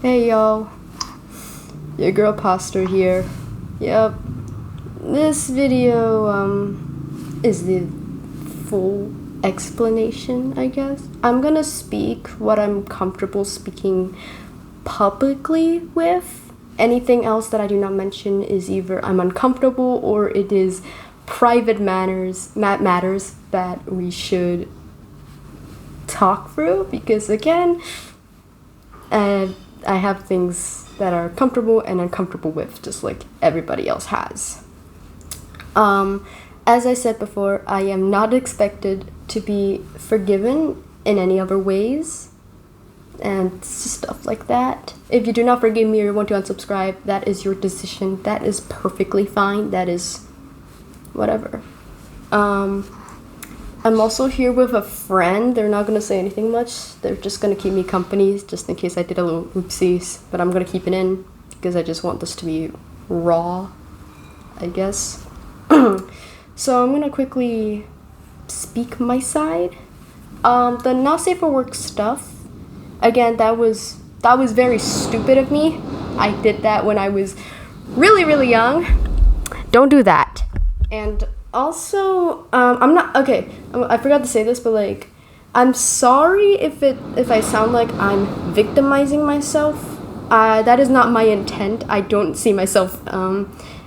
Hey y'all, your girl Poster here. Yep, this video is the full explanation, I guess. I'm gonna speak what I'm comfortable speaking publicly with. Anything else that I do not mention is either I'm uncomfortable or it is private matters that we should talk through, because again, I have things that are comfortable and uncomfortable with, just like everybody else has. As I said before, I am not expected to be forgiven in any other ways and stuff like that. If you do not forgive me or want to unsubscribe, that is your decision. That is perfectly fine. That is whatever. I'm also here with a friend. They're not going to say anything much. They're just going to keep me company just in case I did a little oopsies. But I'm going to keep it in because I just want this to be raw, I guess. So I'm going to quickly speak my side. The not safe for work stuff, again, that was very stupid of me. I did that when I was really, really young. Don't do that. And also, I forgot to say this, but like, I'm sorry if I sound like I'm victimizing myself. That is not my intent. I don't see myself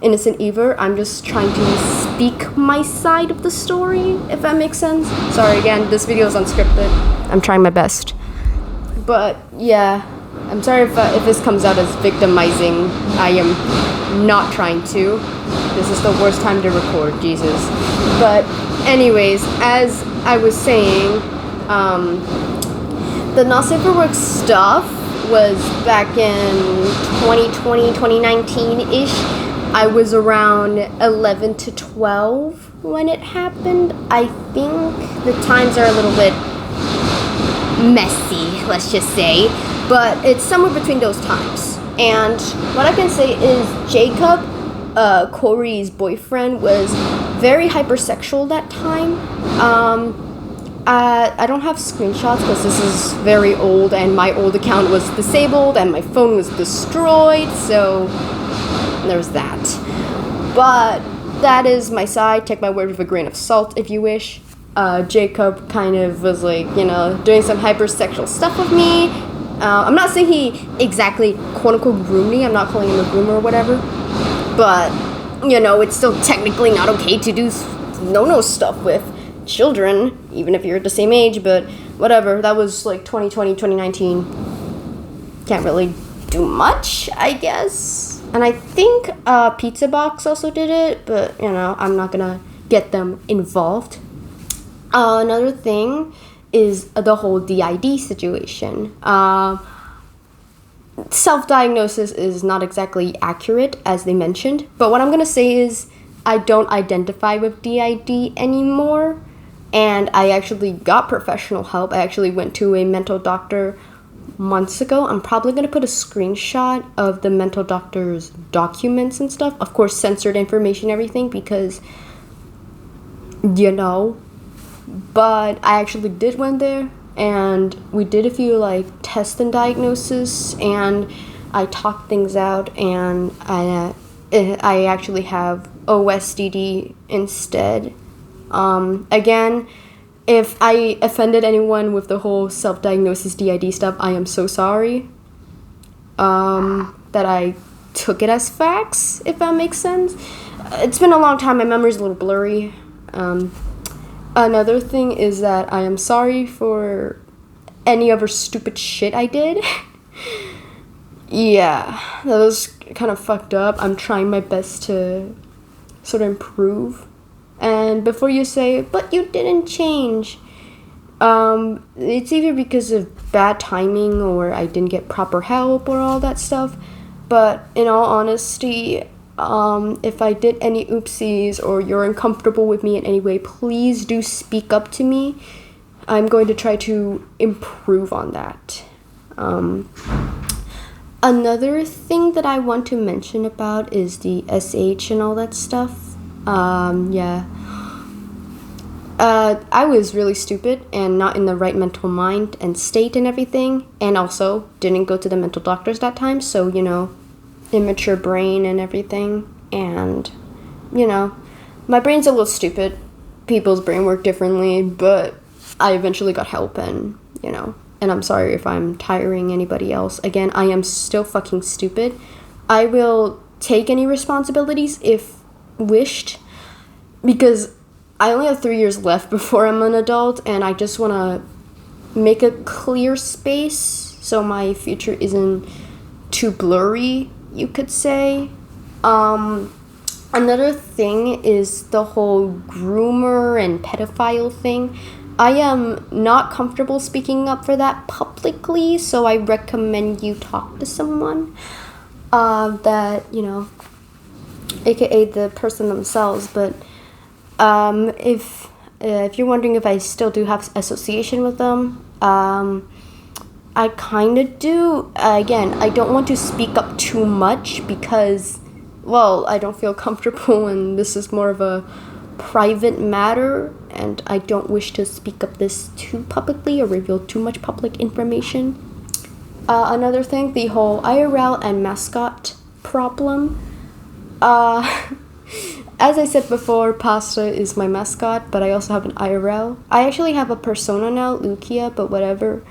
innocent either. I'm just trying to speak my side of the story, if that makes sense. Sorry again, this video is unscripted. I'm trying my best. But yeah, I'm sorry if this comes out as victimizing. I am not trying to. This is the worst time to record, Jesus. But anyways, as I was saying, the not safe for work stuff was back in 2020, 2019-ish. I was around 11 to 12 when it happened. I think the times are a little bit messy, let's just say, but it's somewhere between those times. And what I can say is Jacob, Corey's boyfriend, was very hypersexual that time. I don't have screenshots because this is very old and my old account was disabled and my phone was destroyed, so there's that. But that is my side. Take my word with a grain of salt if you wish. Jacob kind of was like, doing some hypersexual stuff with me. I'm not saying he exactly quote-unquote groomed me. I'm not calling him a groomer or whatever. But, it's still technically not okay to do no stuff with children, even if you're the same age, but whatever. That was like 2020, 2019. Can't really do much, I guess. And I think Pizza Box also did it, but, I'm not gonna get them involved. Another thing is the whole DID situation. Self-diagnosis is not exactly accurate, as they mentioned, but what I'm going to say is I don't identify with DID anymore, and I actually got professional help. I actually went to a mental doctor months ago. I'm probably going to put a screenshot of the mental doctor's documents and stuff. Of course, censored information, everything, because, but I actually did went there. And we did a few tests and diagnosis, and I talked things out, and I actually have OSDD instead. Again, if I offended anyone with the whole self-diagnosis DID stuff, I am so sorry. That I took it as facts, if that makes sense. It's been a long time. My memory's a little blurry. Another thing is that I am sorry for any other stupid shit I did. Yeah, that was kind of fucked up. I'm trying my best to sort of improve. And before you say, but you didn't change, it's either because of bad timing or I didn't get proper help or all that stuff. But in all honesty, if I did any oopsies or you're uncomfortable with me in any way, please do speak up to me. I'm going to try to improve on that. Another thing that I want to mention about is the SH and all that stuff. Yeah. I was really stupid and not in the right mental mind and state and everything, and also didn't go to the mental doctors that time, so, you know, immature brain and everything, and, you know, my brain's a little stupid. People's brain work differently, but I eventually got help, and, you know, and I'm sorry if I'm tiring anybody else. Again, I am still fucking stupid. I will take any responsibilities if wished, because I only have 3 years left before I'm an adult, and I just want to make a clear space so my future isn't too blurry, you could say. Another thing is the whole groomer and pedophile thing. I am not comfortable speaking up for that publicly, so I recommend you talk to someone that, you know, aka the person themselves, but if you're wondering if I still do have association with them, I kind of do. Again, I don't want to speak up too much because, well, I don't feel comfortable, and this is more of a private matter, and I don't wish to speak up this too publicly or reveal too much public information. Another thing, the whole IRL and mascot problem. As I said before, Pasta is my mascot, but I also have an IRL. I actually have a persona now, Lucia, but whatever.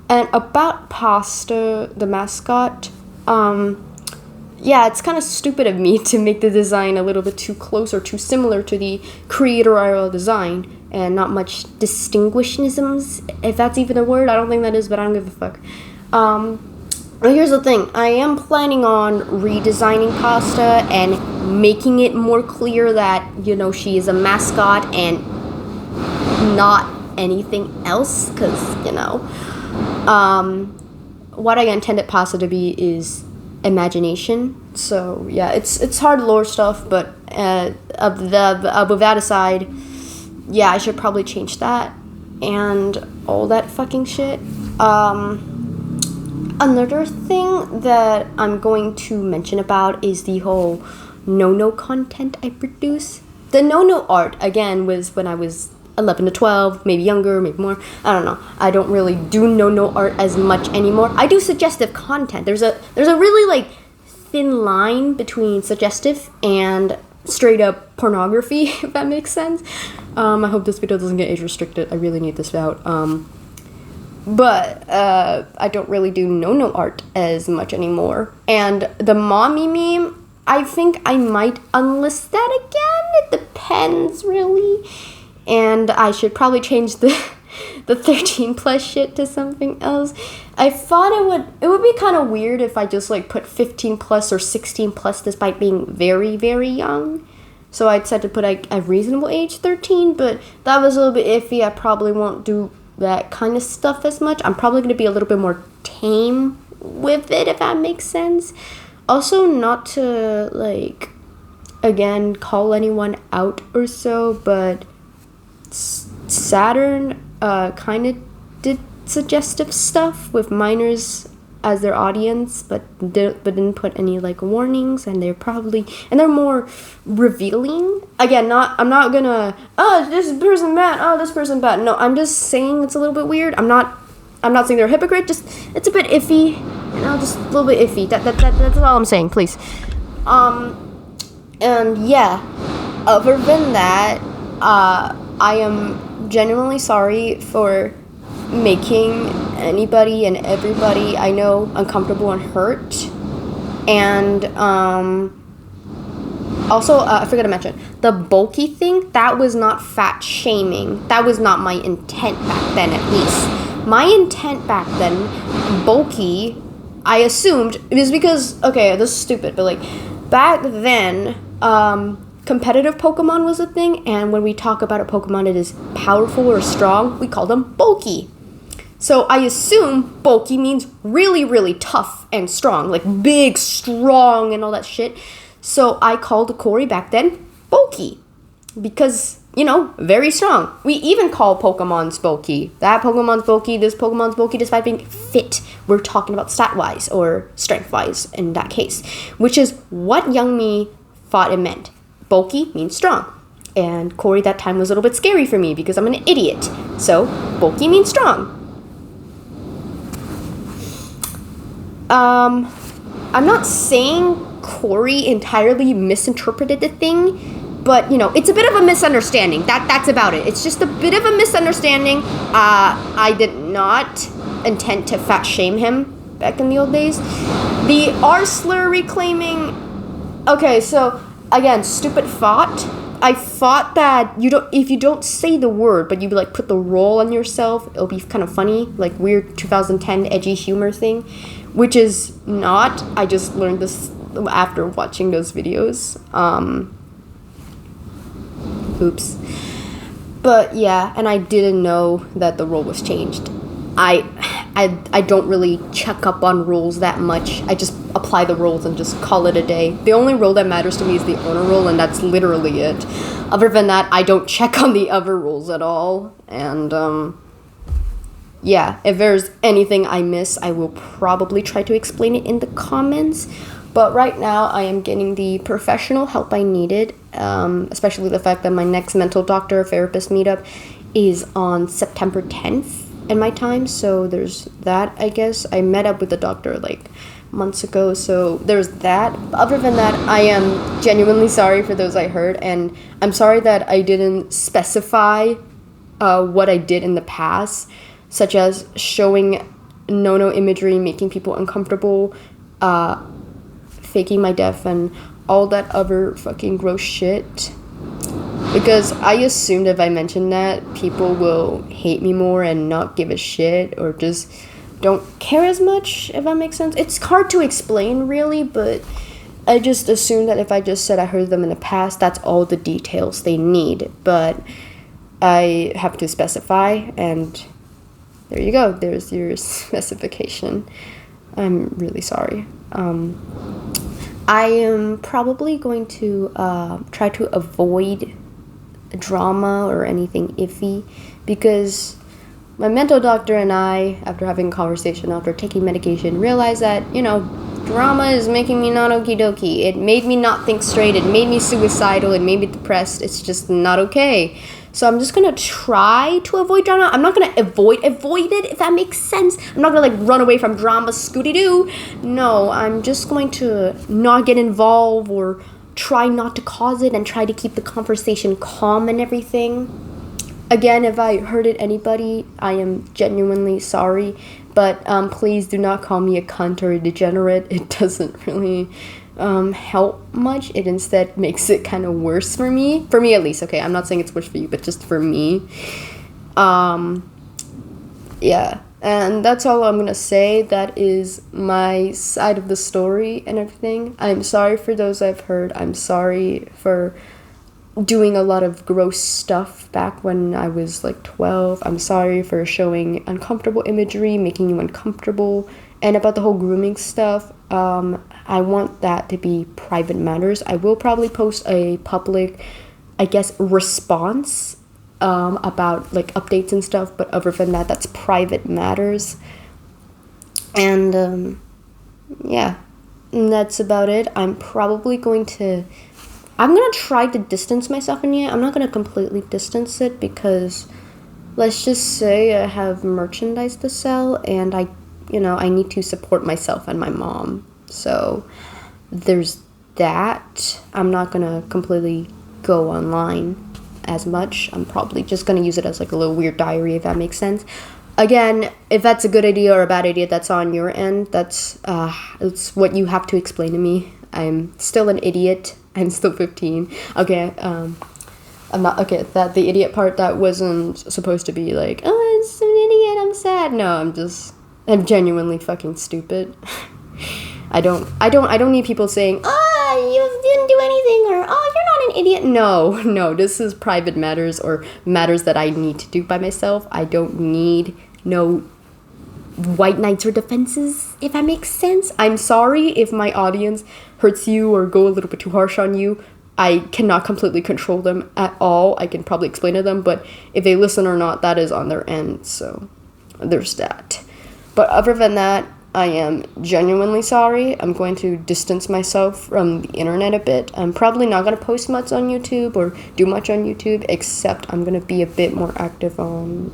And about Pasta, the mascot, yeah, it's kind of stupid of me to make the design a little bit too close or too similar to the creator IRL design, and not much distinguishisms, if that's even a word. I don't think that is, but I don't give a fuck. But here's the thing, I am planning on redesigning Pasta and making it more clear that, you know, she is a mascot and not anything else, because, you know, what I intended Pasta to be is imagination. So yeah, it's hard lore stuff, but with that aside, yeah, I should probably change that and all that fucking shit. Another thing that I'm going to mention about is the whole no-no content I produce. The no-no art, again, was when I was 11 to 12, maybe younger, maybe more. I don't know. I don't really do no-no art as much anymore. I do suggestive content. There's a really, like, thin line between suggestive and straight up pornography, if that makes sense. I hope this video doesn't get age restricted. I really need this out. But I don't really do no-no art as much anymore. And the mommy meme, I think I might unlist that again. It depends, really. And I should probably change the 13 plus shit to something else. I thought it would be kind of weird if I just like put 15 plus or 16 plus despite being very, very young. So I decided to put like a reasonable age 13, but that was a little bit iffy. I probably won't do that kind of stuff as much. I'm probably going to be a little bit more tame with it, if that makes sense. Also, not to, like, again, call anyone out or so, but Saturn kind of did suggestive stuff with minors as their audience, but didn't put any, like, warnings, and they're more revealing. Again, I'm not gonna, oh, this person bad, oh, this person bad. No, I'm just saying it's a little bit weird. I'm not saying they're a hypocrite, just, it's a bit iffy, you know, just a little bit iffy. That's all I'm saying, please. And yeah, other than that, I am genuinely sorry for making anybody and everybody I know uncomfortable and hurt. And also, I forgot to mention, the bulky thing, that was not fat shaming. That was not my intent back then, at least. My intent back then, bulky, I assumed, it was because, okay, this is stupid, but like, back then, competitive Pokemon was a thing, and when we talk about a Pokemon that is powerful or strong, we call them bulky. So I assume bulky means really, really tough and strong, like big, strong, and all that shit. So I called Corey back then bulky because, you know, very strong. We even call Pokemons bulky. That Pokemon's bulky, this Pokemon's bulky, despite being fit. We're talking about stat-wise or strength-wise in that case, which is what young me thought it meant. Bulky means strong. And Corey that time was a little bit scary for me because I'm an idiot. So, bulky means strong. I'm not saying Corey entirely misinterpreted the thing, but, you know, it's a bit of a misunderstanding. That's about it. It's just a bit of a misunderstanding. I did not intend to fat shame him back in the old days. The R slur reclaiming... Okay, so, again, stupid thought. I thought that if you don't say the word, but you like put the role on yourself, it'll be kind of funny, like weird 2010 edgy humor thing, which is not. I just learned this after watching those videos. Oops. But yeah, and I didn't know that the role was changed. I don't really check up on rules that much. I just apply the rules and just call it a day. The only rule that matters to me is the owner rule, and that's literally it. Other than that, I don't check on the other rules at all. And yeah, if there's anything I miss, I will probably try to explain it in the comments. But right now, I am getting the professional help I needed, especially the fact that my next mental doctor therapist meetup is on September 10th. In my time, so there's that. I guess I met up with the doctor like months ago, so there's that. Other than that, I am genuinely sorry for those I hurt, and I'm sorry that I didn't specify what I did in the past, such as showing no imagery, making people uncomfortable, faking my death, and all that other fucking gross shit. Because I assumed if I mention that, people will hate me more and not give a shit, or just don't care as much, if that makes sense. It's hard to explain, really, but I just assumed that if I just said I heard them in the past, that's all the details they need. But I have to specify, and there you go. There's your specification. I'm really sorry. I am probably going to try to avoid drama or anything iffy, because my mental doctor and I, after having a conversation, after taking medication, realized that, you know, drama is making me not okie dokie. It made me not think straight. It made me suicidal. It made me depressed. It's just not okay. So I'm just gonna try to avoid drama. I'm not gonna avoid it, if that makes sense. I'm not gonna like run away from drama, Scooty-Doo. No, I'm just going to not get involved or try not to cause it and try to keep the conversation calm and everything. Again, if I hurted anybody, I am genuinely sorry, but please do not call me a cunt or a degenerate. It doesn't really help much. It instead makes it kind of worse for me at least. Okay, I'm not saying it's worse for you, but just for me. Yeah, and that's all I'm gonna say. That is my side of the story and everything. I'm sorry for those I've heard. I'm sorry for doing a lot of gross stuff back when I was like 12. I'm sorry for showing uncomfortable imagery, making you uncomfortable, and about the whole grooming stuff. I want that to be private matters. I will probably post a public, I guess, response about like updates and stuff, but other than that, that's private matters. And yeah, and that's about it. I'm gonna try to distance myself in it. I'm not gonna completely distance it, because let's just say I have merchandise to sell, and I need to support myself and my mom. So there's that. I'm not gonna completely go online as much. I'm probably just gonna use it as like a little weird diary, if that makes sense. Again, if that's a good idea or a bad idea, that's on your end. That's it's what you have to explain to me. I'm still an idiot. I'm still 15. Okay, I'm not, okay, that the idiot part, that wasn't supposed to be like, oh, it's an idiot, I'm sad. No, I'm genuinely fucking stupid. I don't need people saying, oh, you didn't do anything, or oh, you're not an idiot. No, this is private matters, or matters that I need to do by myself. I don't need no white knights or defenses, if that makes sense. I'm sorry if my audience hurts you or go a little bit too harsh on you. I cannot completely control them at all. I can probably explain to them, but if they listen or not, that is on their end. So there's that. But other than that, I am genuinely sorry. I'm going to distance myself from the internet a bit. I'm probably not going to post much on YouTube or do much on YouTube, except I'm going to be a bit more active on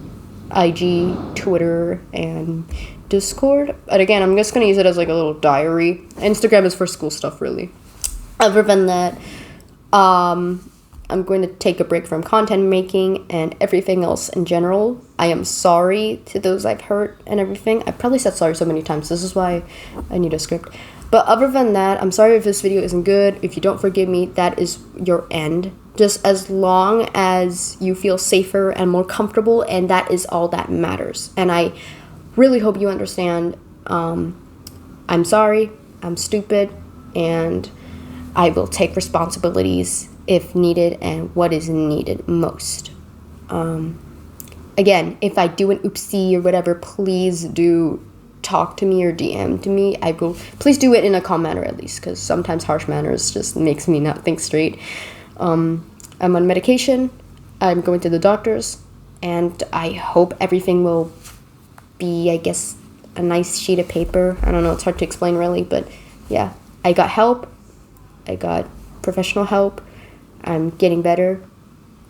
IG, Twitter, and Discord. But again, I'm just going to use it as like a little diary. Instagram is for school stuff, really. Other than that, I'm going to take a break from content making and everything else in general. I am sorry to those I've hurt and everything. I've probably said sorry so many times. This is why I need a script. But other than that, I'm sorry if this video isn't good. If you don't forgive me, that is your end. Just as long as you feel safer and more comfortable, and that is all that matters. And I really hope you understand. I'm sorry. I'm stupid. And I will take responsibilities if needed and what is needed most. Again, if I do an oopsie or whatever, please do talk to me or DM to me. I will. Please do it in a calm manner at least, because sometimes harsh manners just makes me not think straight. I'm on medication. I'm going to the doctors, and I hope everything will be, I guess, a nice sheet of paper. I don't know. It's hard to explain really, but yeah, I got help. I got professional help. I'm getting better,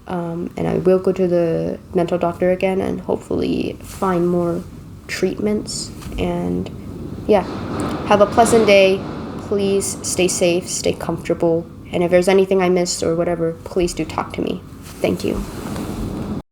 and I will go to the mental doctor again and hopefully find more treatments. And yeah, have a pleasant day. Please stay safe, stay comfortable, and if there's anything I missed or whatever, please do talk to me. Thank you.